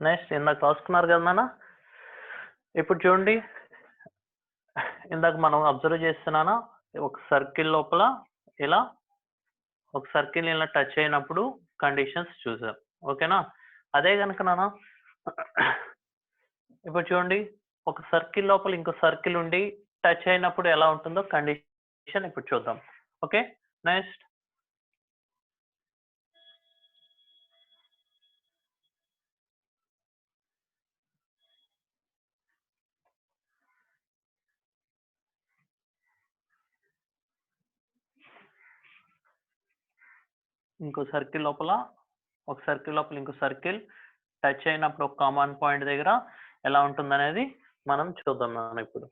Next ఇందాక రాసుకున్నారు కదా నాన్న. ఇప్పుడు చూడండి, ఇందాక మనం అబ్జర్వ్ చేస్తున్నానా, ఒక సర్కిల్ లోపల ఇలా ఒక సర్కిల్ ఇలా టచ్ అయినప్పుడు కండిషన్స్ చూసాం. ఓకేనా? అదే కనుక నాన్న ఇప్పుడు చూడండి, ఒక సర్కిల్ లోపల ఇంకో సర్కిల్ ఉండి టచ్ అయినప్పుడు ఎలా ఉంటుందో కండిషన్ ఇప్పుడు చూద్దాం. ఓకే, నెక్స్ట్ ఇంకో సర్కిల్ లోపల ఒక సర్కిల్ లోపల ఇంకో సర్కిల్ టచ్ అయినప్పుడు ఒక కామన్ పాయింట్ దగ్గర ఎలా ఉంటుందనేది మనం చూద్దాం నాన్న ఇప్పుడు.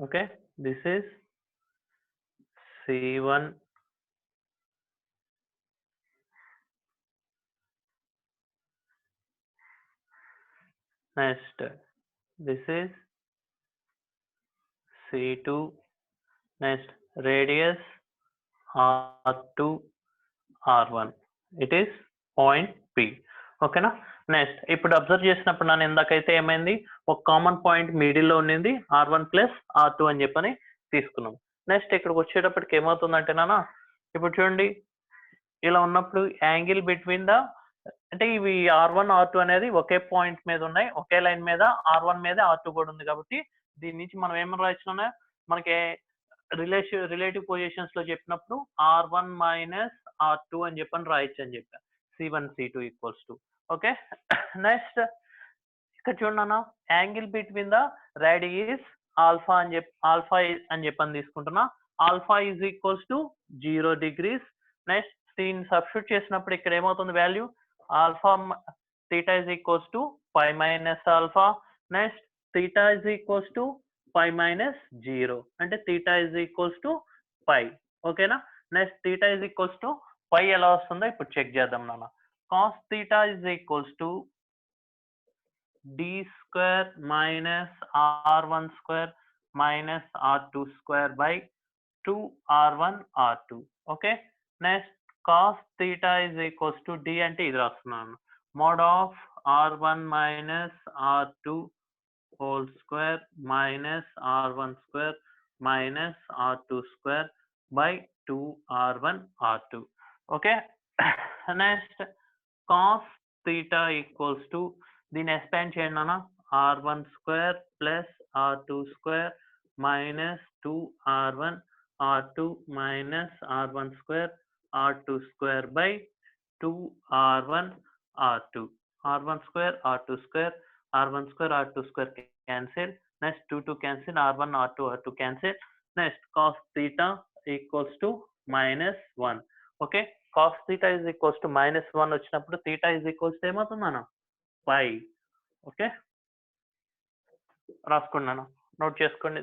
Okay, this is C1 next this is C2 next radius R2 R1 it is point P. ఓకేనా? నెక్స్ట్ ఇప్పుడు అబ్జర్వ్ చేసినప్పుడు నన్ను ఇందాకైతే ఏమైంది, ఒక కామన్ పాయింట్ మిడిల్ లో ఉన్నింది R1 ప్లస్ R2 అని చెప్పని తీసుకున్నాం. నెక్స్ట్ ఇక్కడికి వచ్చేటప్పటికి ఏమవుతుందంటే నాన్న, ఇప్పుడు చూడండి ఇలా ఉన్నప్పుడు యాంగిల్ బిట్వీన్ ద అంటే ఇవి R1 R2 అనేది ఒకే పాయింట్ మీద ఉన్నాయి, ఒకే లైన్ మీద R1 మీద R2 కూడా ఉంది కాబట్టి దీని నుంచి మనం ఏమని రాయొచ్చున్నా, మనకి రిలేటివ్ పొజిషన్స్ లో చెప్పినప్పుడు R1 మైనస్ R2 అని చెప్పని రాయొచ్చు అని చెప్పా. C1 C2 equals to. Okay, next ఇక్కడ చూడన్నా, angle between the radius alpha అని చెప్పని తీసుకుంటున్నా. Alpha is equals to 0 degrees. Next దీన్ని సబ్స్టిట్యూట్ చేసినప్పుడు ఇక్కడ ఏమవుతుంది value, alpha theta is equals to pi minus alpha. Next theta is equals to pi minus 0 అంటే theta is equals to pi. ఓకేనా? Next theta is equals to pi ఎలా వస్తుందో ఇప్పుడు check చేద్దాం నాన్న. Cos theta is equals to d square minus r1 square minus r2 square by 2 r1 r2. Okay, next cos theta is equals to d అంటే ఇది రాస్తున్నాను, mod of r1 minus r2 whole square minus r1 square minus r2 square by 2 r1 r2. Okay, next cos theta equals to దీన్ని expand చేయండి అన్న, r1 square plus r2 square minus 2r1 r2 minus r1 square r2 square by 2r1 r2. r1 square r2 square r1 square r2 square cancel. Next 2 2 cancel, r1 r2 r2 cancel. Next cos theta equals to -1. Okay, cos theta is equals to -1 వచ్చినప్పుడు theta is equals to ఏమవుతుంది అన్న, పై. Okay, రాసుకున్నాను, note చేసుకోండి.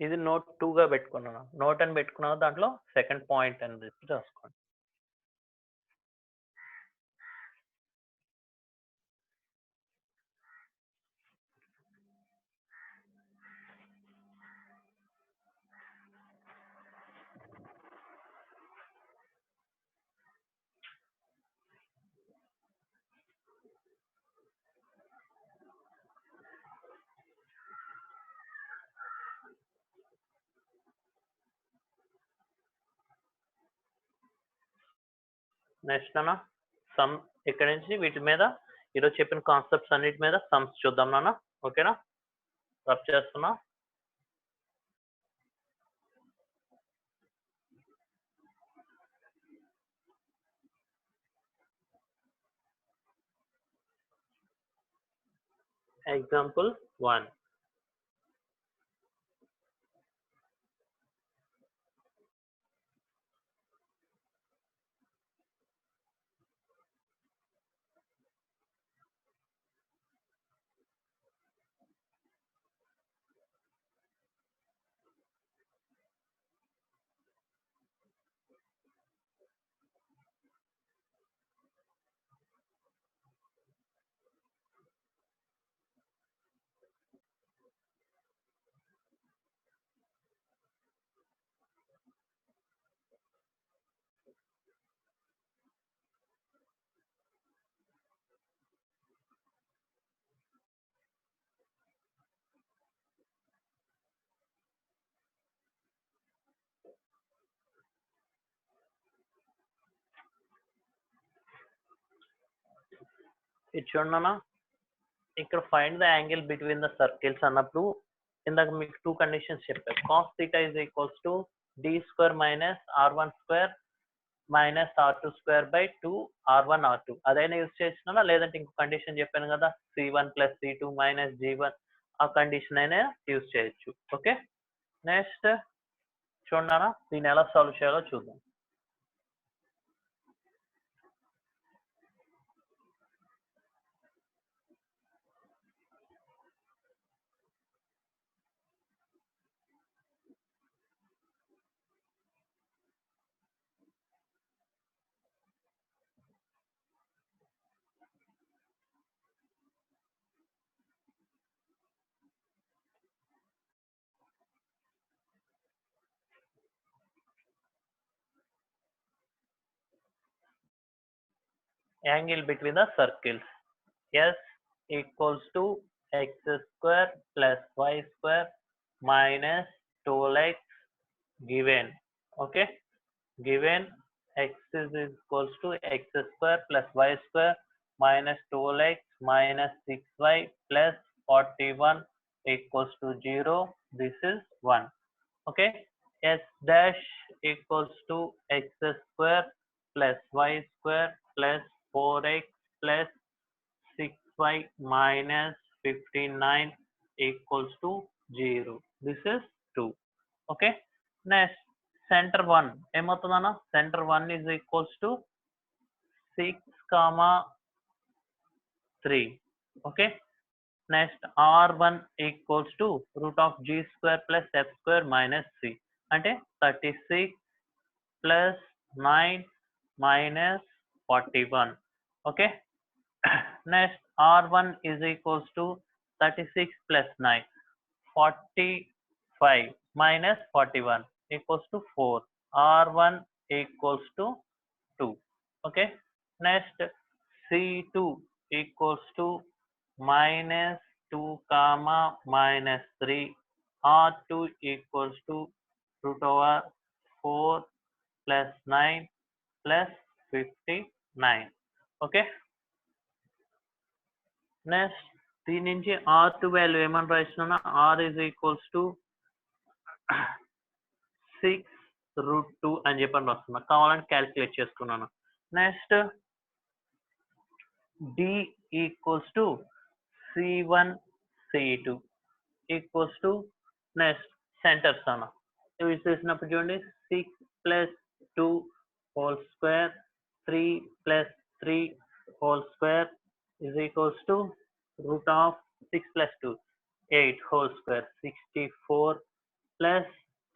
ఇది note 2గా పెట్టుకున్నాను, note అని పెట్టుకున్నాను, దాంట్లో సెకండ్ పాయింట్ అని చెప్పి రాసుకోండి. నెక్స్ట్ అన్న సమ్, ఇక్కడ నుంచి వీటి మీద ఈరోజు చెప్పిన కాన్సెప్ట్స్ అన్నిటి మీద సమ్స్ చూద్దాం నాన్న. ఓకేనా? రబ్ చేస్తున్నా. ఎగ్జాంపుల్ 1. ఇది చూడన్నా, ఇక్కడ find the angle between the circles అన్నప్పుడు ఇందాక మీకు టూ కండిషన్స్ చెప్పారు. Cos theta is equals to d square minus r1 square minus r2 square by 2 r1 r2 అదైనా యూజ్ చేసినా, లేదంటే ఇంకో కండిషన్ చెప్పాను కదా c1 plus c2 minus g1, ఆ కండిషన్ అయినా యూజ్ చేయొచ్చు. ఓకే, నెక్స్ట్ చూడన్నా, దీన్ని ఎలా సాల్వ్ చేయాలో చూద్దాం. Angle between the circles. S equals to x square plus y square minus 12x given. Okay, given x is equals to x square plus y square minus 12x minus 6y plus 41 equals to 0. This is 1. Okay, s dash equals to x square plus y square plus 4x plus 6y minus 59 equals to 0. This is 2. Okay, next center 1 ఏమవుతుందన్న, center 1 is equals to 6 comma 3. Okay, next r1 equals to root of g square plus f square minus c అంటే 36 plus 9 minus 41. Okay, next r1 is equals to 36 plus 9, 45 minus 41 equals to 4. r1 equals to 2. Okay, next c2 equals to minus 2 comma minus 3. r2 equals to root over 4 plus 9 plus 59. Okay, next దీని నుంచి r2 value ఏమని రాస్తున్నాను, r is equals to 6 root 2 అని చెప్పని రాస్తున్నా, కావాలని calculate చేసుకున్నాను. Next d equals to c1 c2 equals to next centres అన్న ఇవి చేసినప్పుడు చూడండి, 6 plus 2 whole square 3 plus 3 whole square is equals to root of 6 plus 2 8 whole square 64 plus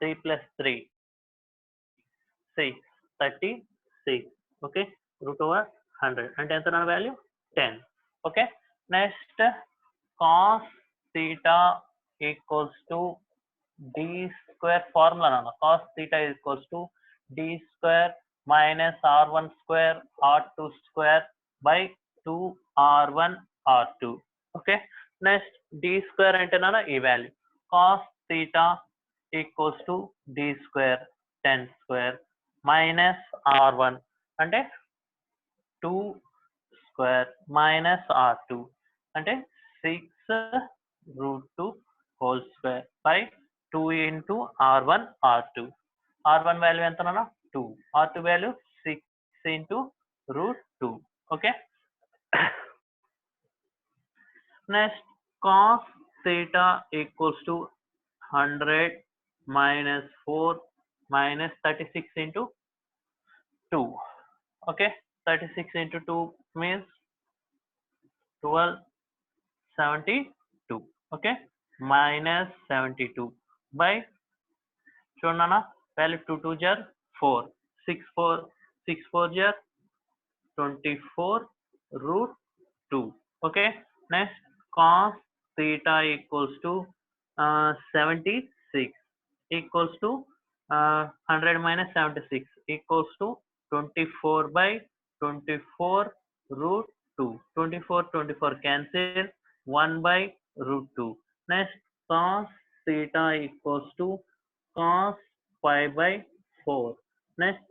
3 plus 3 6 36. Okay, root over 100 అంటే ఎంత నా value 10. Okay, next cos theta equals to d square formula నాన్న, cos theta equals to d square minus r1 square r2 square by 2 r1 r2. Okay, next d square అంటే నాన్న ఈ value, cos theta equals to d square 10 square minus r1 అంటే 2 square minus r2 అంటే 6 root 2 whole square by 2 into r1 r2. r1 value ఎంత నాన్న 2, r2 value 6 into root 2. Okay, next cos theta equals to 100 minus 4 minus 36 into 2. Okay, 36 into 2 means 1272. Okay, minus 72 by చూడన్నా value 2 2 jar 4 6 4 jar 24 root 2. Okay, next cos theta equals to 76 equals to 100 minus 76 equals to 24 by 24 root 2. 24 cancel, 1 by root 2. Next cos theta equals to cos pi by 4. Next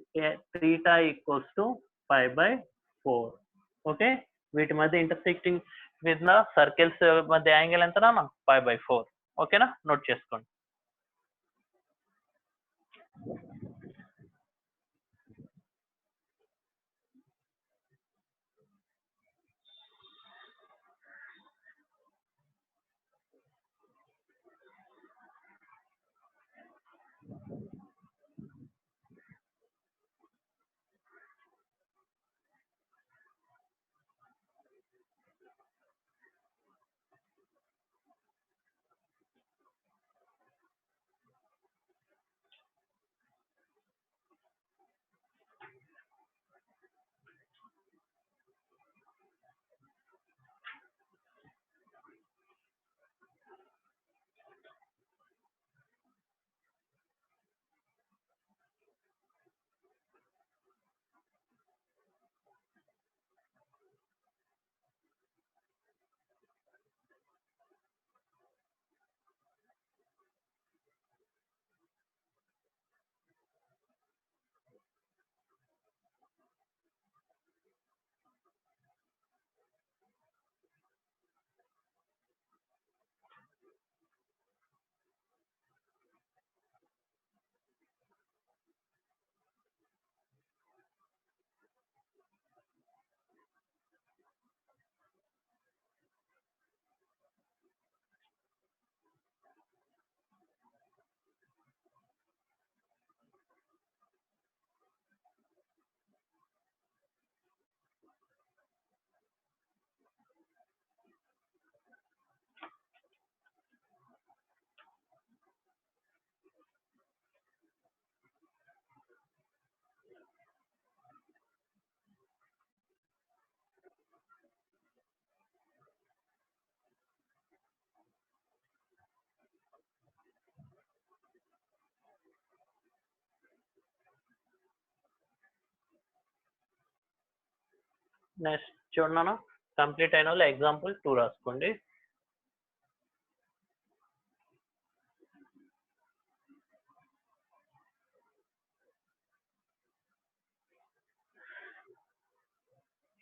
theta equals to pi by 4. Okay, వీటి మధ్య intersecting with circles మధ్య angle ఎంత నాన్న 5/4. ఓకేనా, note చేసుకోండి. Next చూడన్నా, complete అయిన వాళ్ళు ఎగ్జాంపుల్ 2 రాసుకోండి.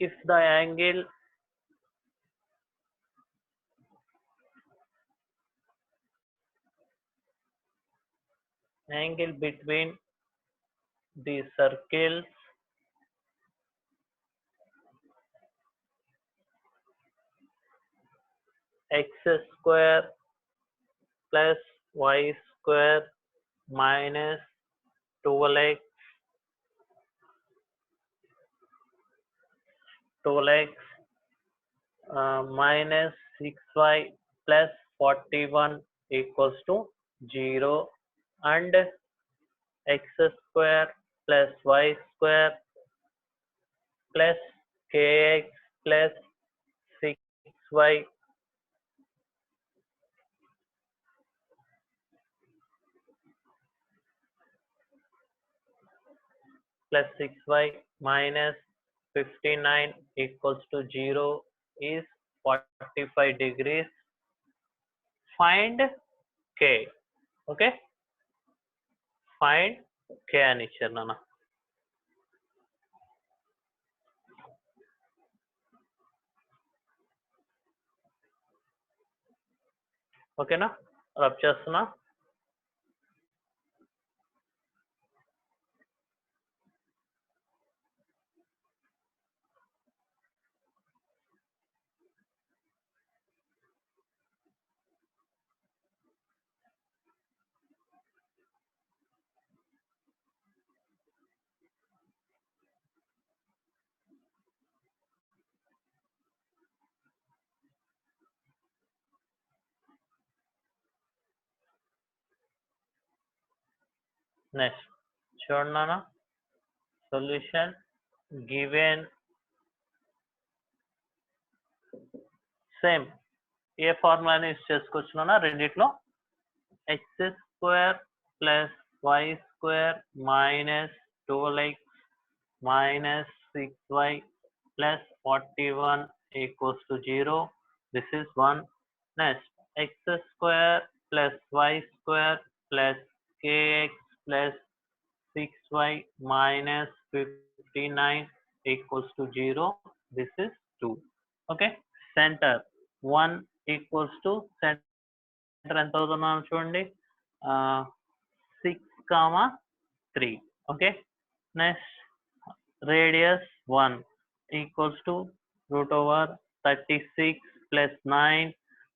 If the angle between the circles x square plus y square minus 12x minus 6y plus 41 equals to 0, and x square plus y square plus kx plus 6y plus 6y minus 59 equals to 0 is 45 degrees. Find k. Okay, find k అని ఇచ్చారు నాన్న. ఓకేనా, rub చేస్తున్నా. Next చూడండి నాన్న, solution given same ఏ ఫార్ములాని use చేసుకోవచ్చు నాన్న రెండిట్లో. X square plus y square minus 12x minus 6y plus 41 equals to 0. This is 1. Next, x square plus y square plus kx plus 6y minus 59 equals to 0. This is 2. Okay centre 1 equals to centre ఎంత అవుతున్నాను చూడండి 6,3 okay next radius 1 equals to root over 36 plus 9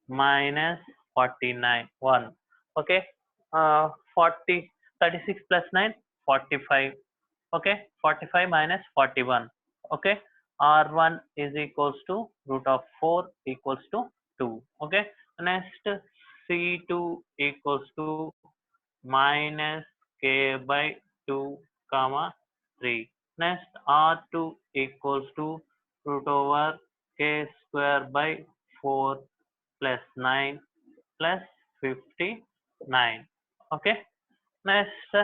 minus 49 1 okay 36 plus 9 45 okay 45 minus 41 okay r1 is equals to root of 4 equals to 2 okay next c2 equals to minus k by 2 comma 3 next r2 equals to root over k square by 4 plus 9 plus 59 okay next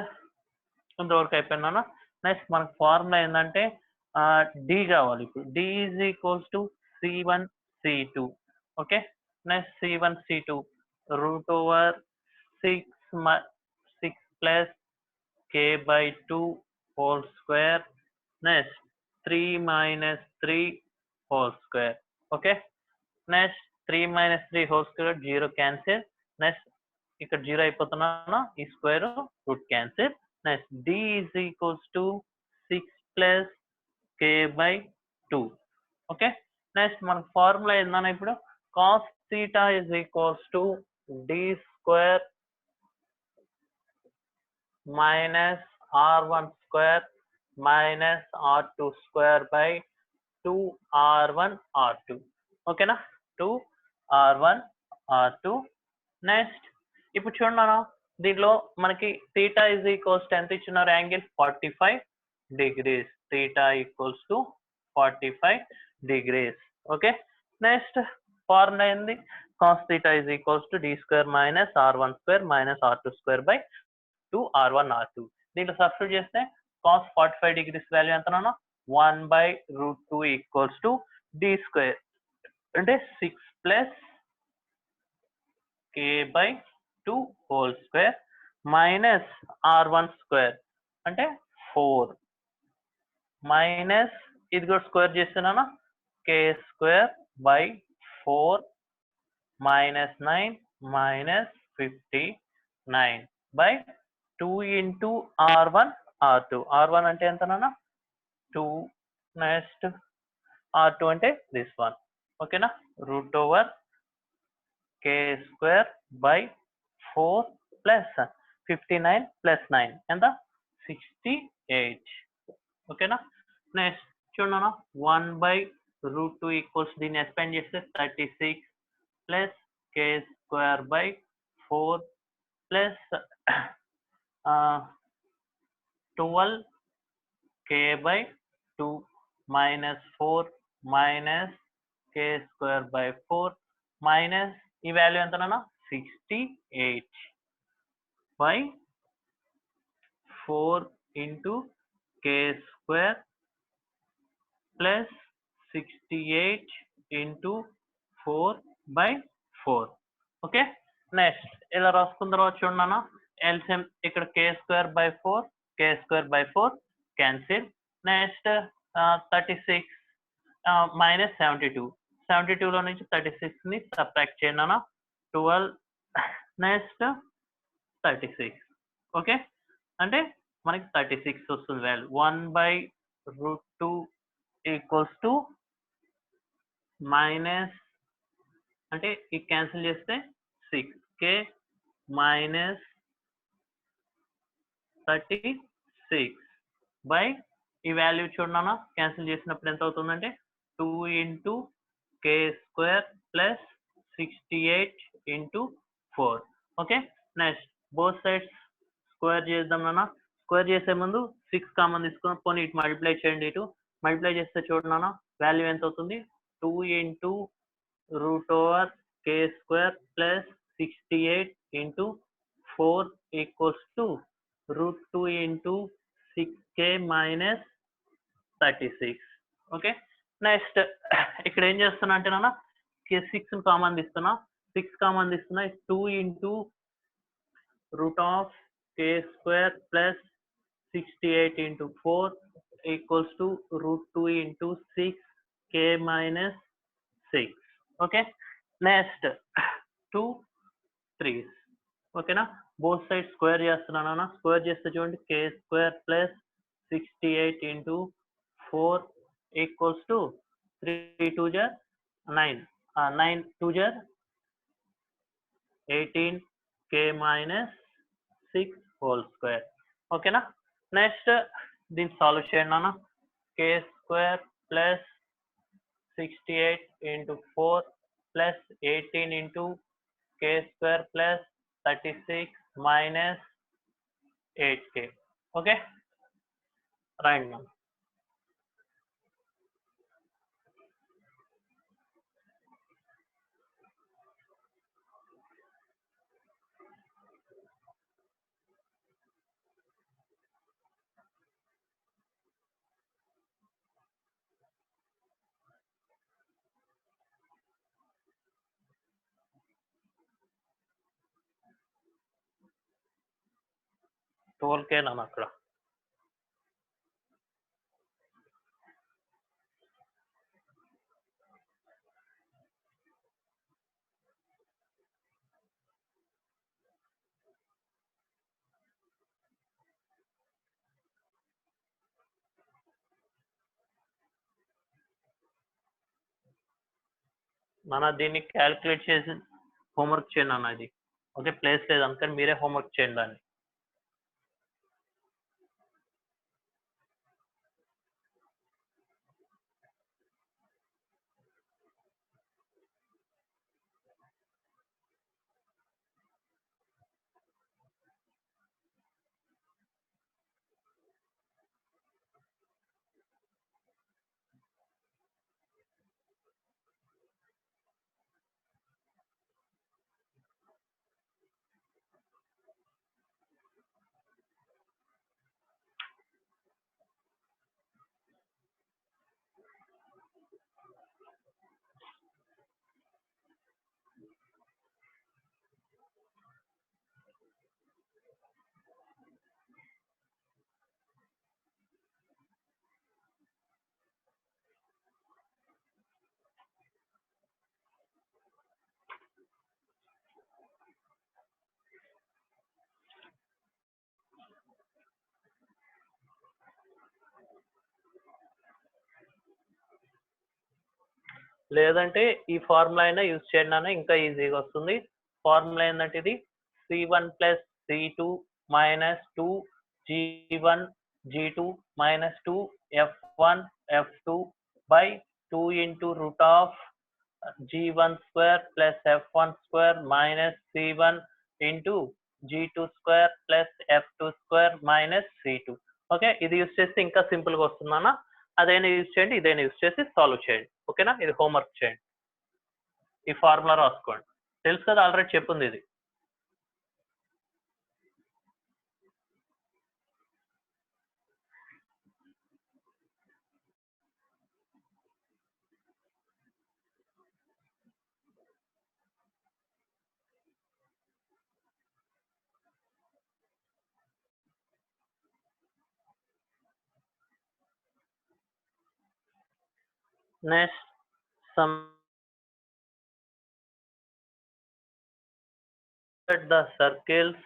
ఇంతవరకు అయిపోయినా next మనకు formula ఏంటంటే d కావాలి ఇప్పుడు d is equals to c1 c2 okay next c1 c2 root over 6 plus k by 2 whole square next 3 minus 3 whole square okay next 3 minus 3 whole square 0 cancel next ఇక్కడ 0 అయిపోతున్నాను ఈ square root cancel next d is equals to 6 plus k by 2 okay next మనకు formula ఏందన్నా ఇప్పుడు cos theta is equals to d square minus r1 square minus r2 square by 2r1 r2 ఓకేనా 2r1 r2 next ఇప్పుడు చూడన్నా దీంట్లో మనకి theta is equals to ఎంత ఇచ్చినారు angle 45 degrees theta equals to 45 degrees okay next formula ఏంది cos theta is equals to d square minus r1 square minus r2 square by 2r1 r2 దీంట్లో substitute చేస్తే cos 45 degrees value ఎంతనో 1 by root 2 equals to d square అంటే 6 plus k by 2 whole square minus r1 square అంటే 4 minus ఇది కూడా square చేస్తున్నాను k square by 4 minus 9 minus 59 by 2 into r1 r2 r1 అంటే ఎంతనన్నా 2 next r2 అంటే this one ఓకేనా root over k square by 4 plus 59 plus 9 ఎంత 68 ఓకేనా next చూడన్నా 1 by root 2 ఈక్వల్స్ దీన్ని ఎక్స్పాండ్ చేస్తే 36 plus k square by 4 plus 12 k by 2 minus 4 minus k square by 4 minus ఈ value ఎంతనన్నా 68 by 4 into k square plus 68 into 4 by 4 okay next ఇలా రాసుకున్న తర్వాత చూడన్నా ఎల్సిఎం ఇక్కడ k square by 4 k square by 4 cancel next 36 minus 72 లో నుంచి 36 ని subtract చేయండి అన్న 12 నెక్స్ట్ 36 ఓకే అంటే మనకి 36 వస్తుంది value 1 by root 2 equals to minus అంటే ఈ క్యాన్సిల్ చేస్తే 6k మైనస్ 36 బై ఈ వాల్యూ చూడన్నా క్యాన్సిల్ చేసినప్పుడు ఎంత అవుతుందంటే 2 into k square plus 68 into 4 okay next both sides square చేద్దాం నాన్న స్క్వేర్ చేసే ముందు 6 కామన్ తీసుకొని పోనీ ఇటు మల్టిప్లై చేయండి ఇటు మల్టిప్లై చేస్తే చూడన్నా వాల్యూ ఎంత అవుతుంది 2 into root over k square plus 68 into 4 equals to root 2 into 6k minus 36 okay next ఇక్కడ ఏం చేస్తున్నా అంటే నాన్న 6 కామన్ తీస్తున్నా 6 కామన్ తీస్తున్నా 2 into root of k square plus 68 into 4 equals to root 2 into 6 k minus 6. Okay, next 2 3s. ఓకేనా, both side square చేస్తున్నాను. Square చేస్తే చూడండి k square plus 68 into 4 equals to 3 2 jar 9, 9 2 jar 18, k minus 6 whole square. ఓకేనా, next దీన్ని solve చేయండి నాన్న. k square plus 68 into 4 plus 18 into k square plus 36 minus 8k. Okay, right now. K నాన్న అక్కడ. నాన్న దీన్ని క్యాల్కులేట్ చేసి హోంవర్క్ చేయండి అన్న. ఇది ఓకే, ప్లేస్ లేదు అందుకని మీరే హోంవర్క్ చేయండి దాన్ని. లేదంటే ఈ ఫార్ములా అయినా యూజ్ చేయండి అన్న, ఇంకా ఈజీగా వస్తుంది. ఫార్ములా ఏంటంటే ఇది c1 plus c2 minus 2 g1 g2 minus 2 f1 f2 by 2 into root of g1 square plus f1 square minus c1 into g2 square plus f2 square minus c2. Okay, ఇది use చేస్తే ఇంకా simple గా వస్తుందన్న. అదైనా use చేయండి, ఇదైనా use చేసి solve చేయండి. ఓకేనా, ఇది హోంవర్క్ చేయండి. ఈ ఫార్ములా రాసుకోండి, తెలుసు కదా ఆల్రెడీ చెప్పింది ఇది. Next some the circles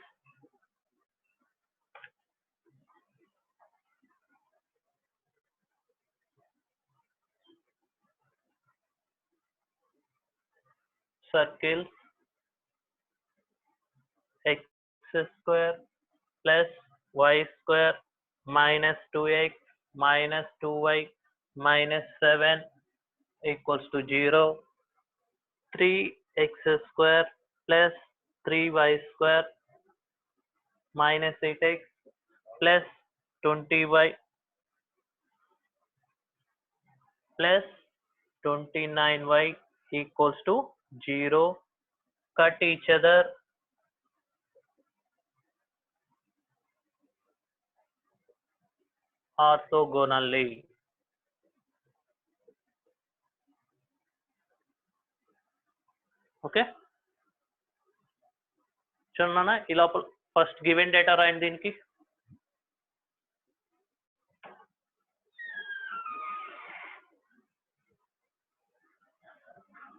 x square plus y square minus 2x minus 2y minus 7 equals to 0. 3x square plus 3y square minus 8x plus 20y plus 29y equals to 0. Cut each other. Orthogonally. Okay, చూడన్నా ఈ లోపల first given data రాయండి దీనికి.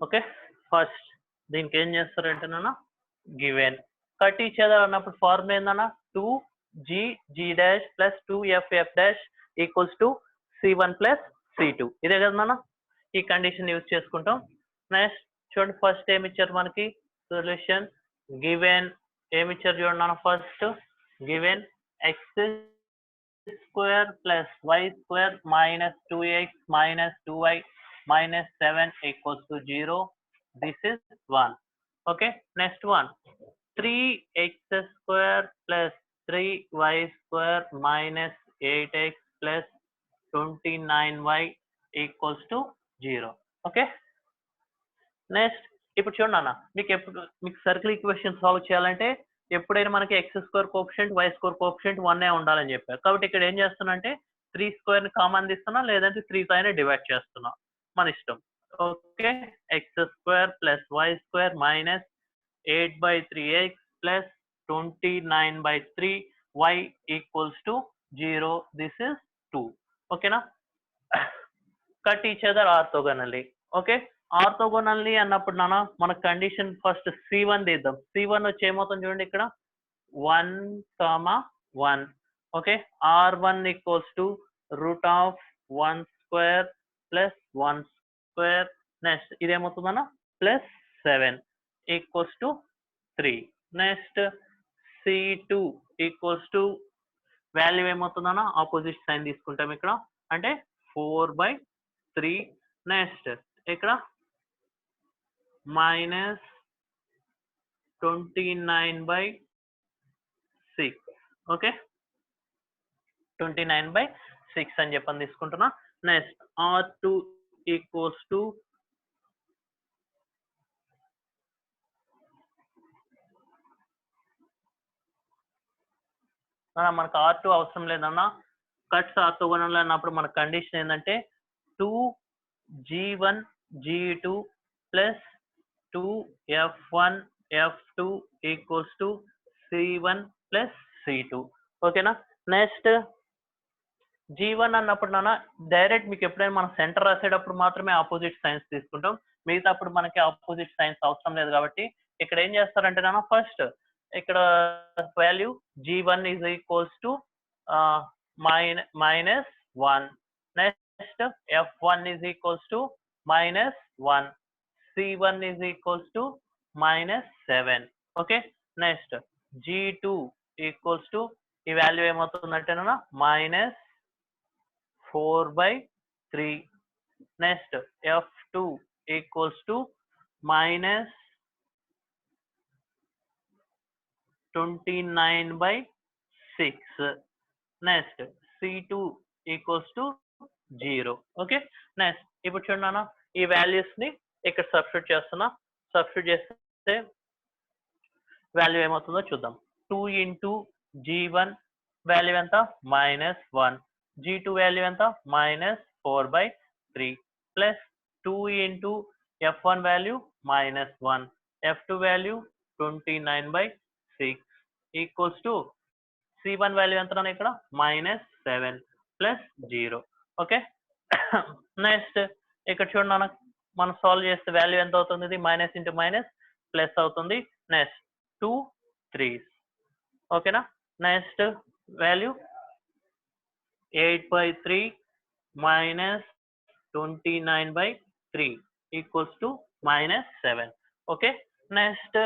Okay, first దీనికి ఏం చేస్తారంటే నాన్న given cut each other అన్నప్పుడు ఫార్మ్ ఏందన్నా 2g dash plus 2f dash equals to c1 plus c2 ఇదే కదా నాన్న. ఈ కండిషన్ యూజ్ చేసుకుంటాం. నెక్స్ట్ చూడండి ఫస్ట్ ఏమి ఇచ్చారు మనకి సొల్యూషన్ గివెన్ ఏమి ఇచ్చారు చూడండి నాన్న. First given x square plus y square minus 2x minus 2y minus 7 equals to 0. This is 1. Okay, next one 3x square plus 3y square minus 8x plus 29y equals to 0. Okay, next ఇప్పుడు చూడండి అన్న మీకు circle equation solve చేయాలంటే ఎప్పుడైనా మనకి x square coefficient y square coefficient 1 ఉండాలని చెప్పారు. కాబట్టి ఇక్కడ ఏం చేస్తున్నా అంటే 3 స్క్వేర్ ని కామన్ తీస్తున్నా లేదంటే 3 తో అయినా డివైడ్ చేస్తున్నా మన ఇష్టం. Okay, x square plus y square minus 8/3x plus 29/3y equals to 0. This is 2. ఓకేనా, cut each other orthogonally. Okay, orthogonally అన్నప్పుడు నాన్న మన కండిషన్ ఫస్ట్ C1 తీద్దాం. C1 వచ్చి ఏమవుతుంది చూడండి ఇక్కడ 1, 1. Okay, R1 equals to root of 1 square plus 1 square. Next ఇదేమవుతుందన్న plus 7 equals to 3. Next C2 equals to value ఏమవుతుందన్న ఆపోజిట్ సైన్ తీసుకుంటాం ఇక్కడ అంటే 4/3. నెక్స్ట్ ఇక్కడ minus 29/6. ఓకే, 29/6 అని చెప్పని తీసుకుంటున్నా. నెక్స్ట్ R2 ఈక్వల్స్ టు మనకు R2 అవసరం లేదన్నా. కట్స్ ఆర్థోగోనల్ అన్నప్పుడు మన కండిషన్ ఏంటంటే 2g1 g2 plus 2f1 f2 equals to c1 plus c2. ఓకేనా, నెక్స్ట్ g1 అన్నప్పుడు నాన్న డైరెక్ట్ మీకు ఎప్పుడైనా మనం సెంటర్ రాసేటప్పుడు మాత్రమే ఆపోజిట్ సైన్స్ తీసుకుంటాం. మిగతా అప్పుడు మనకి ఆపోజిట్ సైన్స్ అవసరం లేదు కాబట్టి ఇక్కడ ఏం చేస్తారంటే నాన్న ఫస్ట్ ఇక్కడ value g1 is equals to -1. Next f1 is equals to -1. c1 is equals to -7. Okay, next g2 equals to ఈ వాల్యూ ఏమవుతుందంటే -4/3. Next f2 equals to -29/6. Next c2 equals to 0. Okay, next ఇప్పుడు చూడండి ఈ values ని ఇక్కడ substitute చేస్తున్నా. Substitute చేస్తే value ఏమవుతుందో చూద్దాం. 2 into g1 వాల్యూ ఎంత -1, g2 వాల్యూ ఎంత -4/3 plus 2 into f1 value -1, f2 value 29/6 equals to c1 value ఎంత ఇక్కడ -7 ప్లస్ 0. ఓకే, నెక్స్ట్ ఇక్కడ చూడండి మనం సాల్వ్ చేస్తే వాల్యూ ఎంత అవుతుంది, ఇది మైనస్ ఇంటూ మైనస్ ప్లస్ అవుతుంది. Next 2 3s. ఓకేనా, next value 8/3 minus 29/3 equals to -7. Okay, next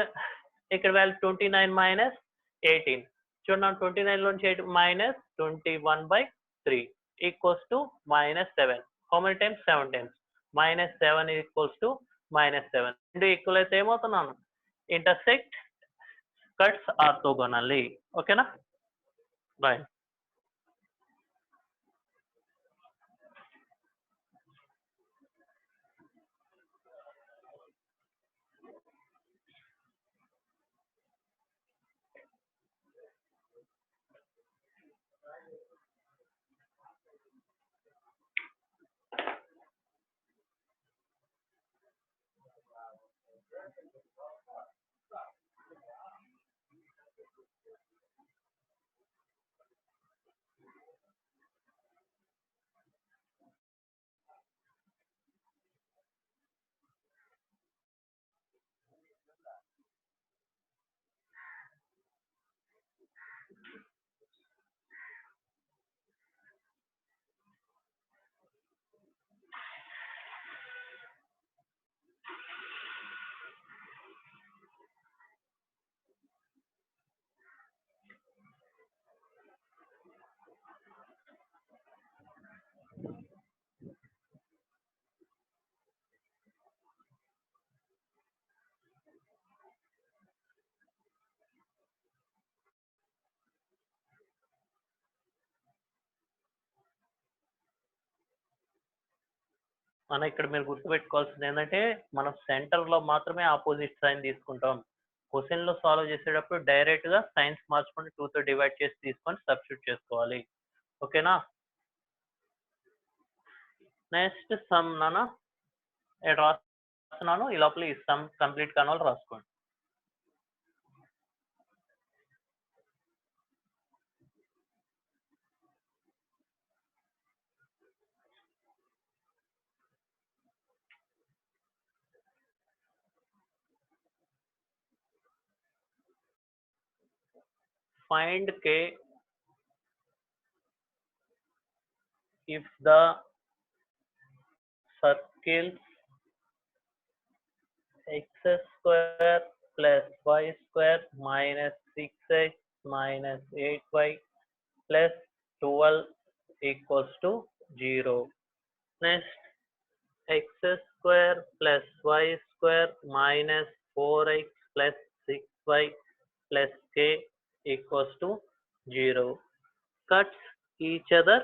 ఇక్కడ వాల్యూ 29 minus 18. చూడండి 29 నుంచి 8 -21/3 equals to -7. How many times 7 times. -7 equals to -7. రెండు ఈక్వల్ అయితే ఏమవుతున్నాను ఇంటర్సెక్ట్ కట్స్ ఆర్థోగోనల్లీ. ఓకేనా, బాయ్. మనం ఇక్కడ మీరు గుర్తుపెట్టుకోవాల్సింది ఏంటంటే మనం సెంటర్ లో మాత్రమే ఆపోజిట్ సైన్ తీసుకుంటాం. క్వశ్చన్ లో సాల్వ్ చేసేటప్పుడు డైరెక్ట్ గా సైన్స్ మార్చుకొని 2 తో డివైడ్ చేసి తీసుకొని సబ్స్టిట్యూట్ చేసుకోవాలి. ఓకేనా? నెక్స్ట్ సమ్ నాన్న ఇక్కడ రాస్తున్నాను, ఈ లోపల ఈ సమ్ కంప్లీట్ కాని వాళ్ళు రాసుకోండి. Find k if the circles x square plus y square minus 6x minus 8y plus 12 equals to 0. Next, x square plus y square minus 4x plus 6y plus k equals to 0. Cuts each other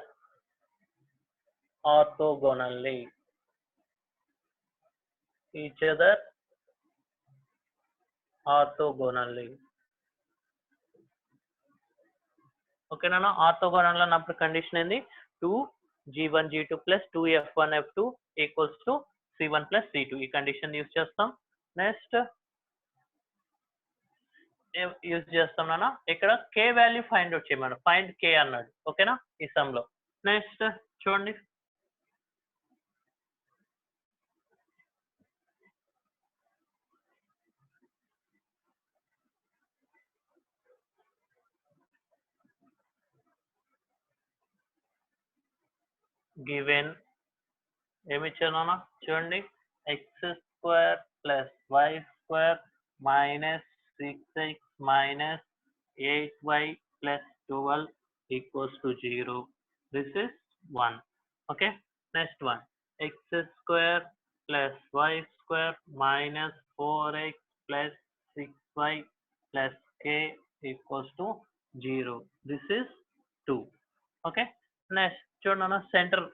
orthogonally. Each other orthogonally. ఓకేనా? Orthogonal అన్నప్పుడు condition ఏంది? 2g1 g2 plus 2f1 f2 equals to c1 plus c2. ఈ condition use చేస్తాం. Next use చేస్తాం నాన్న ఇక్కడ k value find out చేయమన్నాడు. Find k అన్నాడు. ఓకేనా? ఈ సమ్ లో నెక్స్ట్ చూడండి, గివెన్ ఏమి ఇచ్చాను నాన్న చూడండి, x square plus y square minus 6x minus 8y plus 12 equals to 0. This is 1. Okay, next one, x square plus y square minus 4x plus 6y plus k equals to 0. This is 2. Okay, next చూడండి centre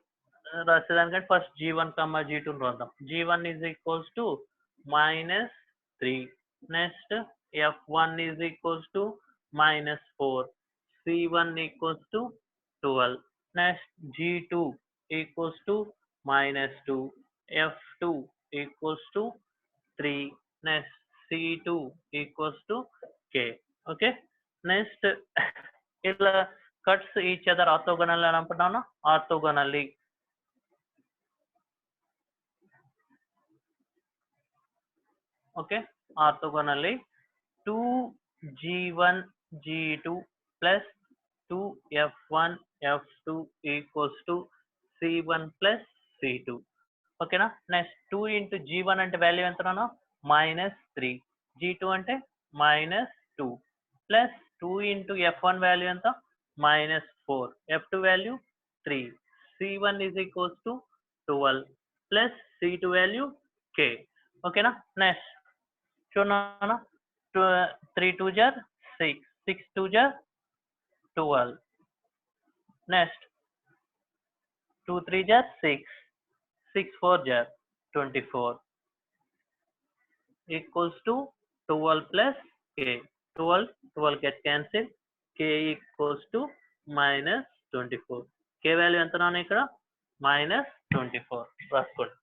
రాసేదానికంటే first g1 g2 రాద్దాం. g1 is equals to minus 3. Next f1 is equals to minus 4. c1 equals to 12. Next g2 equals to minus 2. f2 equals to 3. Next c2 equals to k. Okay, next ఇలా cuts each other orthogonal అని అనుకుంటున్నాను. ఆర్థోగోనల్లీ okay, ఆర్థోగోనల్లీ 2g1 g2 plus 2f1 f2 equals to c1 plus c2. ఓకేనా? Next 2 into g1 అంటే value ఎంత? Minus 3. g2 అంటే minus 2 plus 2 into f1 value ఎంత? Minus 4. f2 value 3. c1 is equals to 12 plus c2 value k. ఓకేనా? Next చూడన్నా 3 2 jar 6, 6 2 jar 12. నెక్స్ట్ 2 3 jar 6, 6 4 jar 24 equals to 12 plus k. 12 gets cancelled. k equals to minus 24. k value ఎంత నాన్న ఇక్కడ? Minus 24 రాసుకోండి.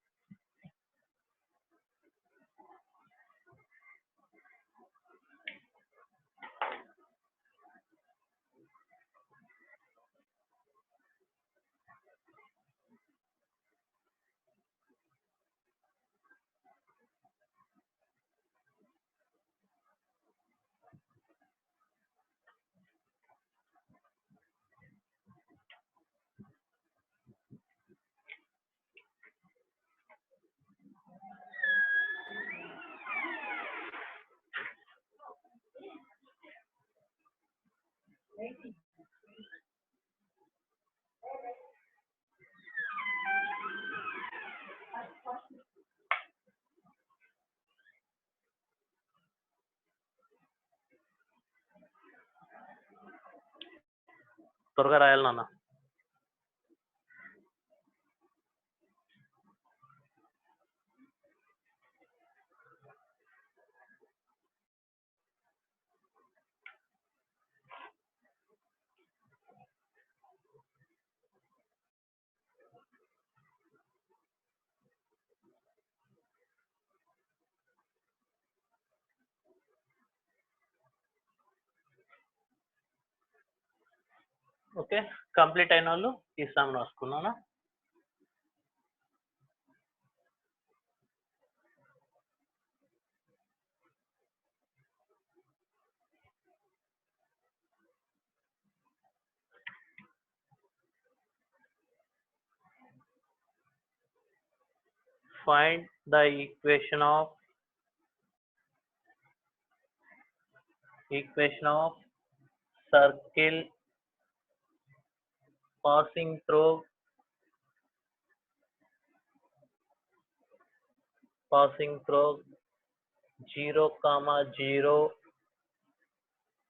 త్వరగా రాయాలి నాన్న. ఓకే, కంప్లీట్ అయిన వాళ్ళు ఈ some రాసుకున్నానా? Find the equation of circle passing through 0, 0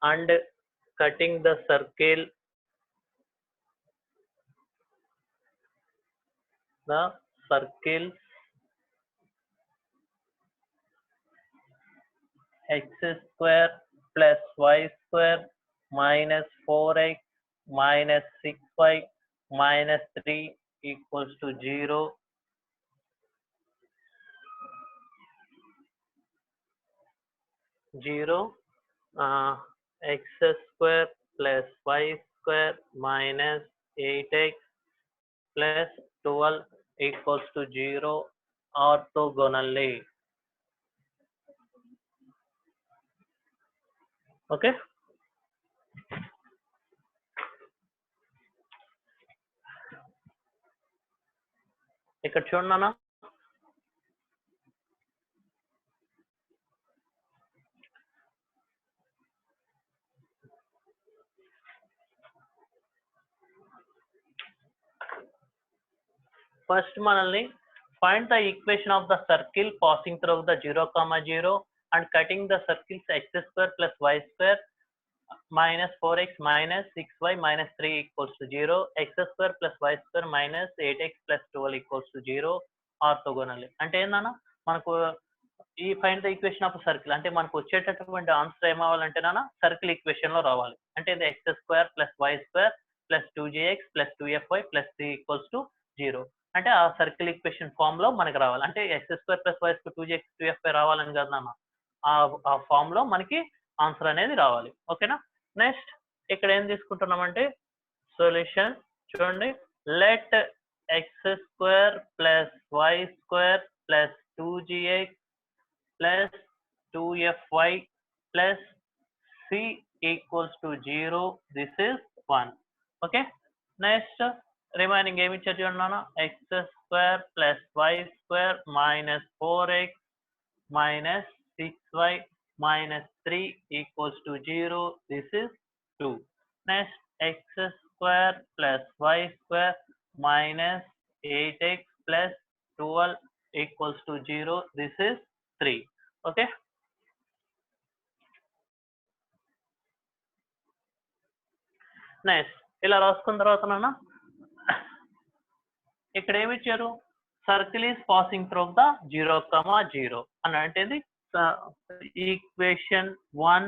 and cutting the circle x square plus y square minus 4x minus 6y minus 3 equals to 0. X square plus y square minus 8x plus 12 equals to 0 orthogonally. Okay. ఇక్కడ చూడండి అన్న, first మనల్ని find the equation of the circle passing through the 0, 0 and cutting the circles x square plus y square minus 4x minus 6y minus 3 equals to 0, x square plus y square minus 8x plus 12 equals to 0 orthogonally. అంటే ఏందన్నా, మనకు ఈ find the equation of circle అంటే మనకు వచ్చేటటువంటి answer ఏమవ్వాలంటే నాన్న circle equation లో రావాలి. అంటే ఇది x square plus y square plus 2gx plus 2fy plus 3 equals to 0 అంటే ఆ సర్కిల్ ఈక్వేషన్ ఫామ్ లో మనకి రావాలి. అంటే x square plus y square 2gx 2fy రావాలని కదా నాన్న, ఆ ఫామ్ లో మనకి ఆన్సర్ అనేది రావాలి. ఓకేనా. నెక్స్ట్ ఇక్కడ ఏం తీసుకుంటున్నామంటే సొల్యూషన్ చూడండి, let x square plus y square plus 2gx plus 2fy plus c equals to 0. This is 1. Okay. Next remaining ఏమి ఇచ్చారు చూడండి, x square plus y square minus 4x minus 6y minus 3 equals to 0. This is 2. Next x square plus y square minus 8x plus 12 equals to 0. This is 3. Okay. Next ఇలా రాసుకున్న తర్వాత నాన్న ఇక్కడ ఏమి ఇచ్చారు, circle is passing through the 0, 0 అని అంటే equation 1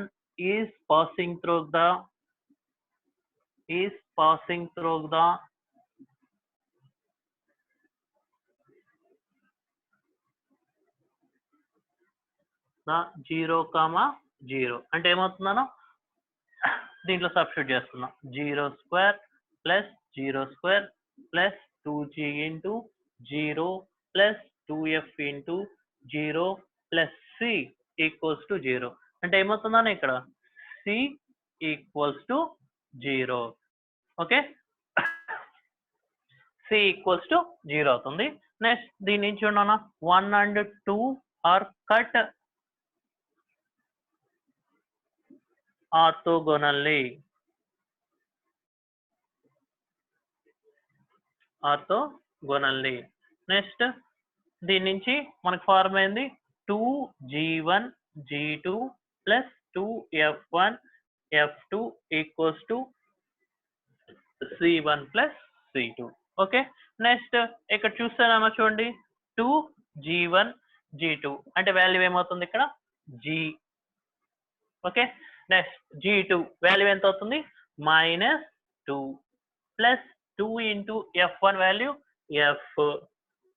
is passing through the 0, 0 అంటే ఏమవుతుందన్నా, దీంట్లో సబ్స్టిట్యూట్ చేస్తున్నాం 0 square plus 0 square plus 2g into 0 plus 2f into 0 plus c equals to 0 అంటే ఏమవుతుందన్నా ఇక్కడ c equals to 0. Okay, c equals to 0 అవుతుంది. Next దీని నుంచి చూడన్నా 1 and 2 are cut orthogonally. Next దీని నుంచి మనకు ఫార్మ్ అయింది 2g1 g2 plus 2f1 f2 equals to c1 plus c2. Okay. Next ఇక్కడ చూస్తానమ్మా చూడండి 2g1 g2 అంటే వాల్యూ ఏమవుతుంది ఇక్కడ g. Okay. Next g2 value ఎంత అవుతుంది -2 plus 2 into f1 value f.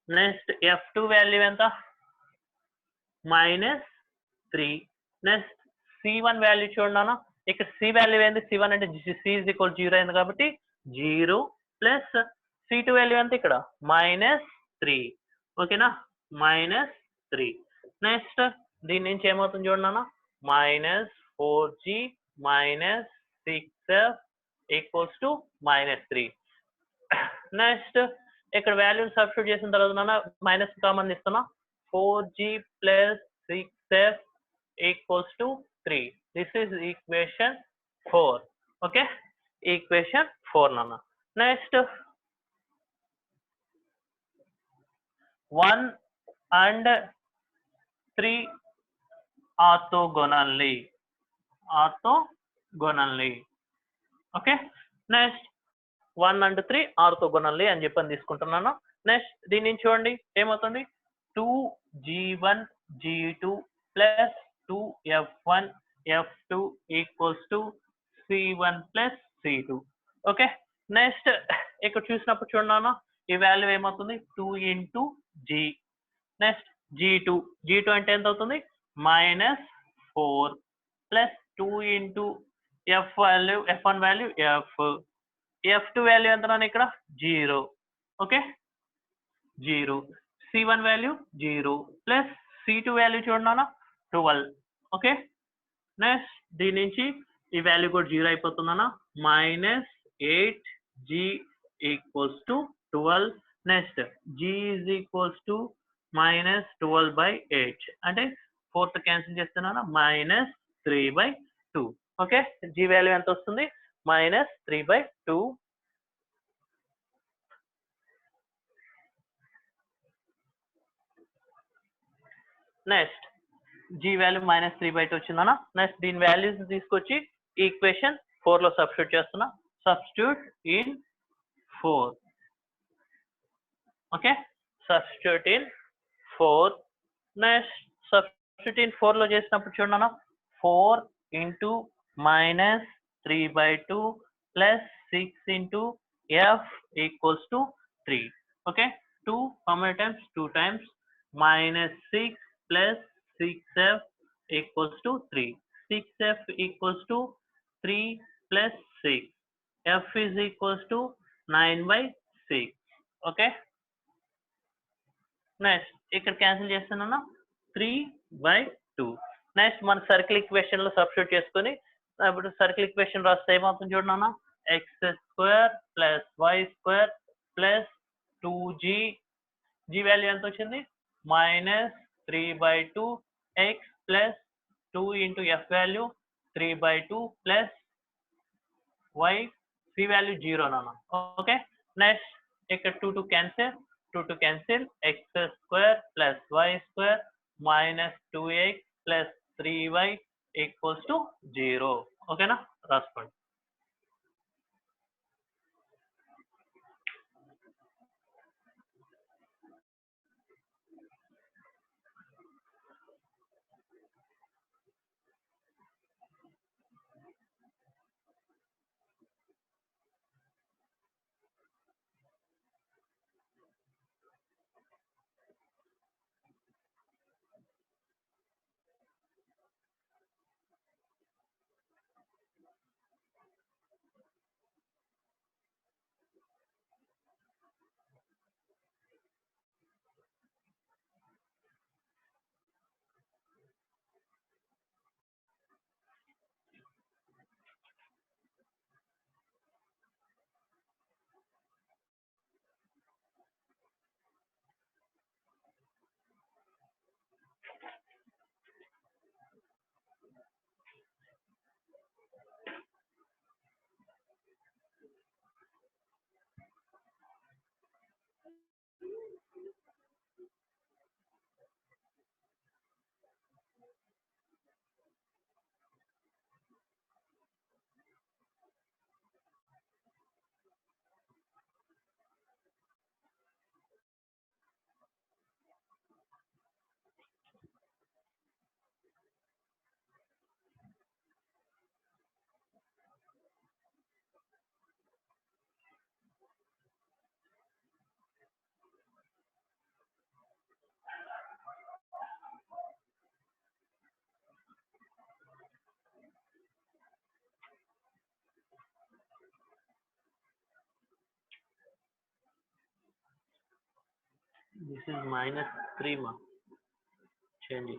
Next f2 value ఎంత -3. నెక్స్ట్ c1 వాల్యూ చూడండి, ఇక్కడ c వాల్యూ ఏంది, c1 అంటే c is equal 0 అయింది కాబట్టి 0 ప్లస్ C2 వాల్యూ ఎంత ఇక్కడ -3 ఓకేనా -3 నెక్స్ట్ దీని నుంచి ఏమవుతుంది చూడండి అన్న -4g -6f equals to -3 next ఇక్కడ వాల్యూని సబ్స్టిట్యూట్ చేసిన తర్వాత నాన్న మైనస్ కామన్ ఇస్తున్నా 4g plus 6f equals to 3 this is equation 4 okay equation 4 నాన్న next 1 and 3 orthogonally okay next 1 and 3 ఆర్థోగోనల్లీ అని చెప్పని తీసుకుంటున్నాను నెక్స్ట్ దీని నుంచి చూడండి ఏమవుతుంది 2g1 g2 plus 2f1 f2 equals to c1 plus c2 okay next ఇక్కడ చూసినప్పుడు చూడన్నా ఈ వాల్యూ ఏమవుతుంది 2 ఇంటూ g నెక్స్ట్ g2 అంటే ఎంత అవుతుంది -4 plus 2 into f1 value f2 value ఎంత నాన్న ఇక్కడ 0 okay 0 c1 value 0 plus c2 value చూడండి నాన్న 12 ఓకే నెక్స్ట్ దీని నుంచి ఈ వాల్యూ కూడా 0 అయిపోతుంది అన్న -8g equals to 12 next g is equals to -12/8 అంటే 4th క్యాన్సిల్ చేస్తున్నాను -3/2 ఓకే g వాల్యూ ఎంత వస్తుంది -3/2 నెక్స్ట్ g వాల్యూ -3/2 వచ్చిందన్న నెక్స్ట్ దీని వాల్యూస్ తీసుకొచ్చి ఈక్వేషన్ 4 లో సబ్స్టిట్యూట్ చేస్తున్నా substitute in 4 okay substitute in 4 next substitute in 4 లో చేసినప్పుడు చూడన్నా 4 into -3/2 plus 6 into f equals to 3 okay 2 how many times 2 times -6 plus 6f equals to 3 6f equals to 3 plus 6 f is equals to 9/6 okay next ఇక్కడ cancel చేస్తున్నాను 3/2 next మన circle equation లో substitute చేసుకొని ఇప్పుడు circle equation రాస్తే ఏమవుతుంది చూడన్నా x² + y² + 2g g value ఎంత వచ్చింది -3/2 x plus 2 into f value 3/2 plus y c value 0 nana okay next ఇక్కడ 2 cancel x² plus y² minus 2x plus 3y equals to 0 okay na రాసుకోండి This is -3 ma. Change.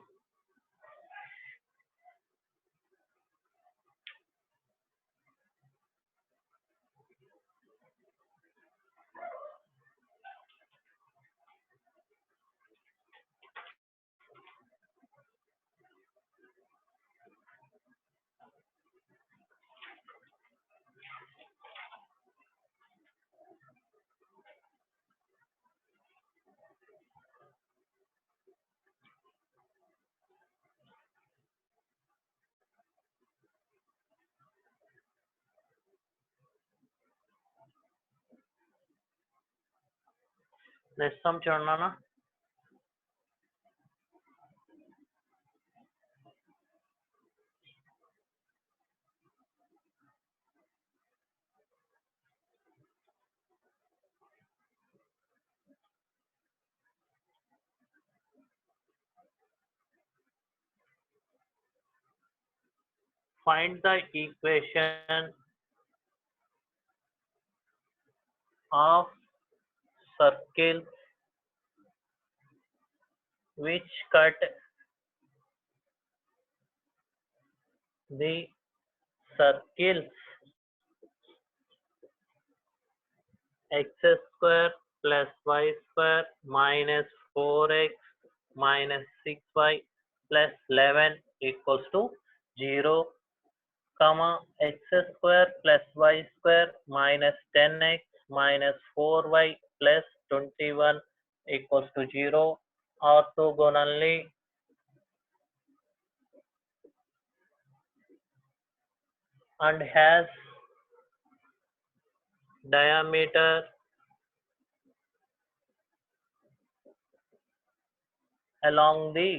Next sum చూడనా. Find the equation of circle which cut the circles x square plus y square minus 4x minus 6y plus 11 equals to 0, comma x square plus y square minus 10x minus 4y plus 21 equals to 0, orthogonally and has diameter along the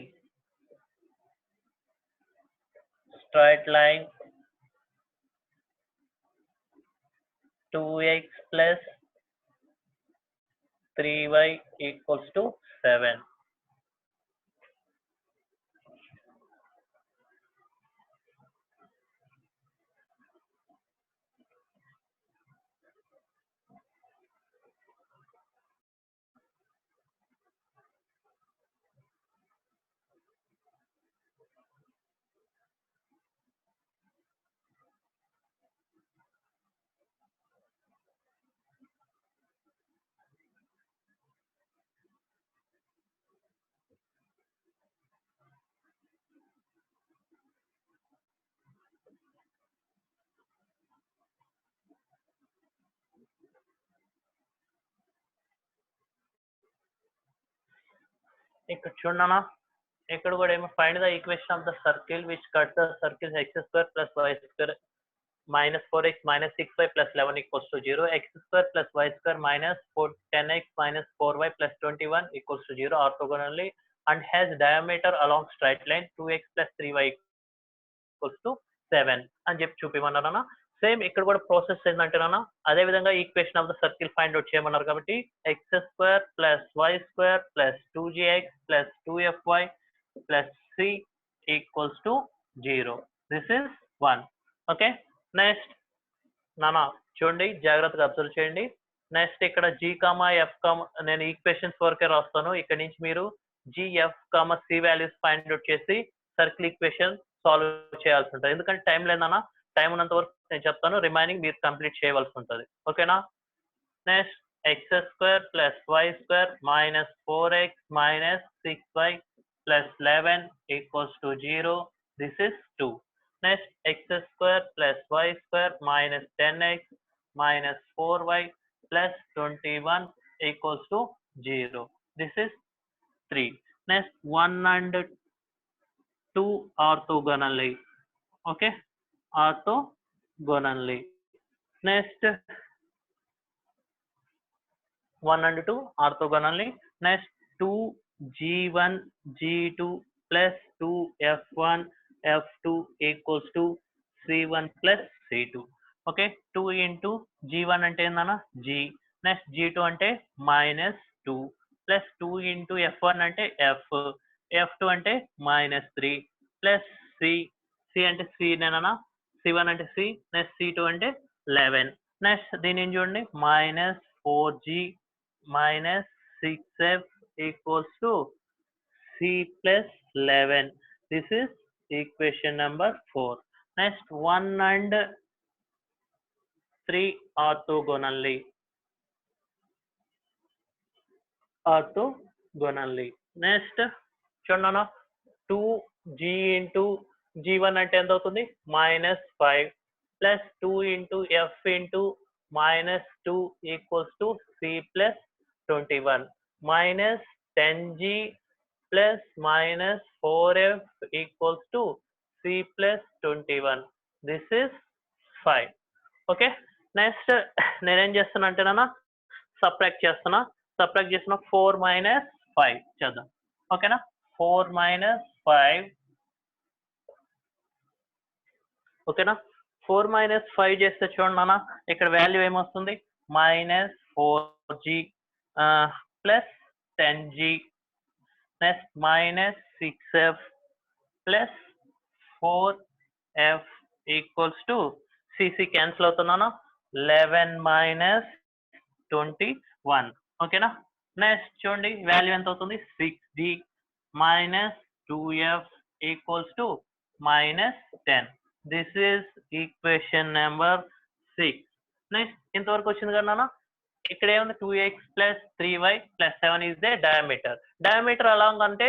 straight line 2x plus 3y equals to 7. ఇక్కడ చూడనా, ఇక్కడ కూడా ఏమో find the equation of the circle which cut the circle x square plus y square minus 4x minus 6y plus 11 equals to 0, x square plus y square minus 10x minus 4y plus 21 equals to 0 orthogonally and has diameter along straight line 2x plus 3y equals to 7 అని చెప్పి చూపిమన్నారన్నా. Same ఇక్కడ కూడా process ఏంటంటేనా అదే విధంగా equation of the circle find out చేయమన్నారు కాబట్టి x square plus y square plus 2gx plus 2fy plus c equals to 0. This is 1. Okay, next నానా చూడండి, జాగ్రత్తగా అబ్జర్వ్ చేయండి. నెక్స్ట్ ఇక్కడ g కామా f కామా, నేను ఈక్వేషన్స్ వరకే రాస్తాను. ఇక్కడ నుంచి మీరు gf comma c values find out చేసి సర్కిల్ ఈక్వేషన్ సాల్వ్ చేయాల్సి ఉంటుంది. ఎందుకంటే టైం లేదన్నా, టైం ఉన్నంత వరకు నేను చెప్తాను, రిమైనింగ్ మీరు కంప్లీట్ చేయవలసి ఉంటుంది. ఓకేనా. Next x square plus y square minus 4x minus 6y plus 11 equals to 0. This is 2. Next x square plus y square minus 10x minus 4y plus 21 equals to 0. This is 3. Next 1 and 2 orthogonally. Okay, orthogonally. Next 1 and 2 orthogonally. Next 2g1 g2 plus 2f1 f2 equals to c1 plus c2. Okay, 2 into g1 అంటే ఏందన్నా g, next g2 అంటే -2 plus 2 into f1 అంటే f, f2 అంటే -3 plus c, c అంటే c నేనన్నా, c1 అంటే c, next c2 అంటే 11. Next దీని చూడండి -4g minus 6f equals to C plus 11. This is equation number 4. Next, 1 and 3 orthogonally. Next, చూడండి 2g into g1 అంటే ఎంత అవుతుంది -5 plus 2 into f into -2 equals to c plus 21 minus 10g plus minus 4f equals to c plus 21. This is 5. Okay. Next, నేనేం చేస్తున్నా అంటే subtract చేస్తున్నా. 4 minus 5 చేద్దాం. ఓకేనా 4 minus 5. ఓకేనా 4 minus 5 చేస్తే చూడండి ఇక్కడ వాల్యూ ఏమొస్తుంది -4g plus 10g next -6f plus 4f equals to cc cancel అవుతున్నాను 11 minus 21. ఓకేనా నెక్స్ట్ చూడండి వాల్యూ ఎంత అవుతుంది 6d minus 2f equals to -10. This is equation number 6. Next ఇంతవరకు వచ్చింది కదా ఇక్కడ ఏముంది 2x plus 3y plus 7 is the diameter. Diameter along అంటే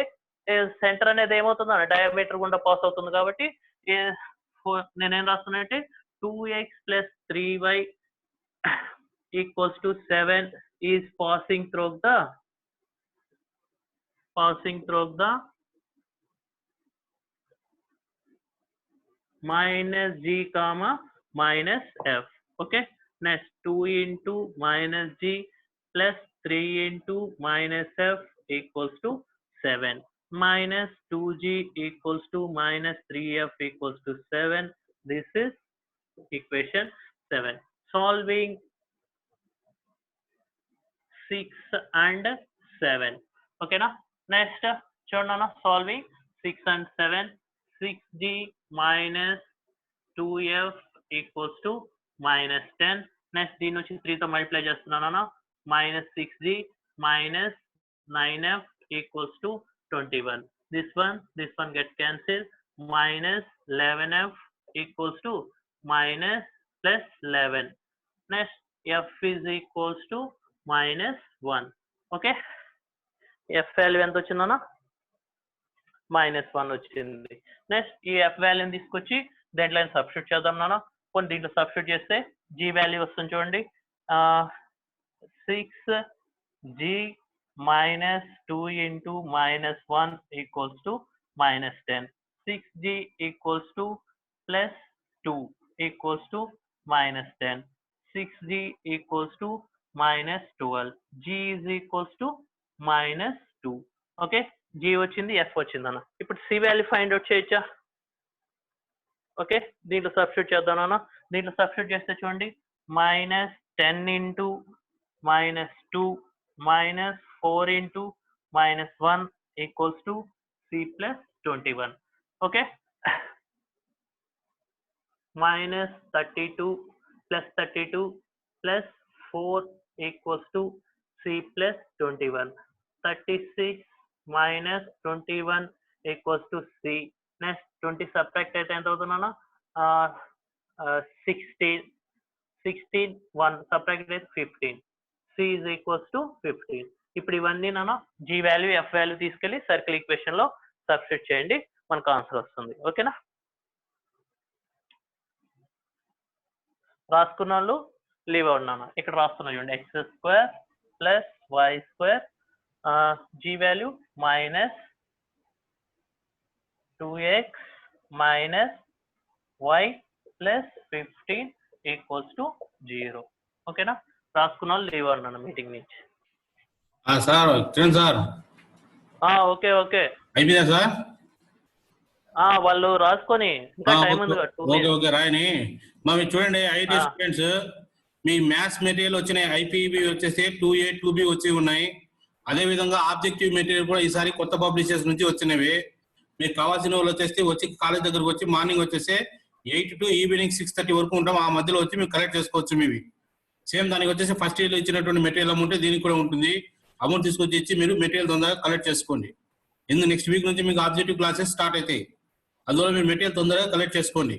సెంటర్ అనేది ఏమవుతుంది డయామీటర్ గుండా పాస్ అవుతుంది కాబట్టి నేనేం రాస్తున్నట్టే 2x plus 3y equals to 7 is passing through the minus g comma minus f. Okay, next 2 into minus g plus 3 into minus f equals to 7 minus 2g equals to minus 3f equals to 7. This is equation 7. Solving 6 and 7. Okay na next చూడండి solving 6 and 7. 6g minus 2f equals to minus 10. Next దీని నుంచి 3తో multiply చేస్తున్నాను -6g minus 9f equals to 21. This one gets cancelled. minus 11f equals to minus plus 11. Next f is equals to minus 1. Okay, f value ఎంత వచ్చిందన్నా -1 వచ్చింది. Next ఈ F వాల్యూని తీసుకొచ్చి దేంట్లో substitute చేద్దాం కొన్ని దీంట్లో సబ్స్టిట్యూట్ చేస్తే జీ వాల్యూ వస్తుంది చూడండి 6g minus 2 into minus 1 equals to minus 10. 6g equals to plus 2 equals to minus 10. 6g equals to minus 12. g is equals to minus 2. Okay, g వచ్చింది f వచ్చిందన్న. ఇప్పుడు c వాల్యూ ఫైండ్ అవుట్ చేయొచ్చా okay దీంట్లో substitute చేద్దాం దీంట్లో substitute చేస్తే చూడండి -10 into -2 -4 into -1 equals to c plus 21. Okay, -32 plus 32 plus 4 equals to c plus 21. 36 minus 21 equals to c. Next 20 subtract అయితే ఎంత అవుతుందన్నా 16 1 subtract అయితే 15. c is equals to 15. ఇప్పుడు ఇవన్నీ g వాల్యూ f వాల్యూ తీసుకెళ్లి సర్కిల్ ఈక్వేషన్ లో substitute చేయండి మనకు answer వస్తుంది. ఓకేనా రాసుకున్న వాళ్ళు లీవ్ అవుతున్నాను ఇక్కడ రాస్తున్నా చూడండి x square plus y square g value -2x minus y plus 15 equals to 0. ఓకేనా రాసుకున్న వాళ్ళు లీవ్ అన్నాను మీటింగ్ నుంచి సార్ సార్ ఓకే ఓకే అయిపోయిందా సార్ వాళ్ళు రాసుకొని ఇంకా టైం ఉంది ఓకే ఓకే రాయని మరి చూడండి IT students me maths material వచ్చినాయి ఐపీబీ వచ్చేసి 2A 2B వచ్చి ఉన్నాయి అదే విధంగా ఆబ్జెక్టివ్ మెటీరియల్ కూడా ఈసారి కొత్త పబ్లిషర్స్ నుంచి వచ్చినవి మీకు కావాల్సిన వాళ్ళు వచ్చి కాలేజ్ దగ్గరకు వచ్చి మార్నింగ్ వచ్చేసి 8 to ఈవినింగ్ 6:30 వరకు ఉంటాం ఆ మధ్యలో వచ్చి మీరు కలెక్ట్ చేసుకోవచ్చు మీవి సేమ్ దానికి వచ్చేసి ఫస్ట్ ఇయర్ లో ఇచ్చినటువంటి మెటీరియల్ ఉంటే దీనికి కూడా ఉంటుంది అమౌంట్ తీసుకొచ్చి ఇచ్చి మీరు మెటీరియల్ తొందరగా కలెక్ట్ చేసుకోండి. ఎందుకు నెక్స్ట్ వీక్ నుంచి మీకు ఆబ్జెక్టివ్ క్లాసెస్ స్టార్ట్ అవుతాయి. అందువల్ల మీరు మెటీరియల్ తొందరగా కలెక్ట్ చేసుకోండి.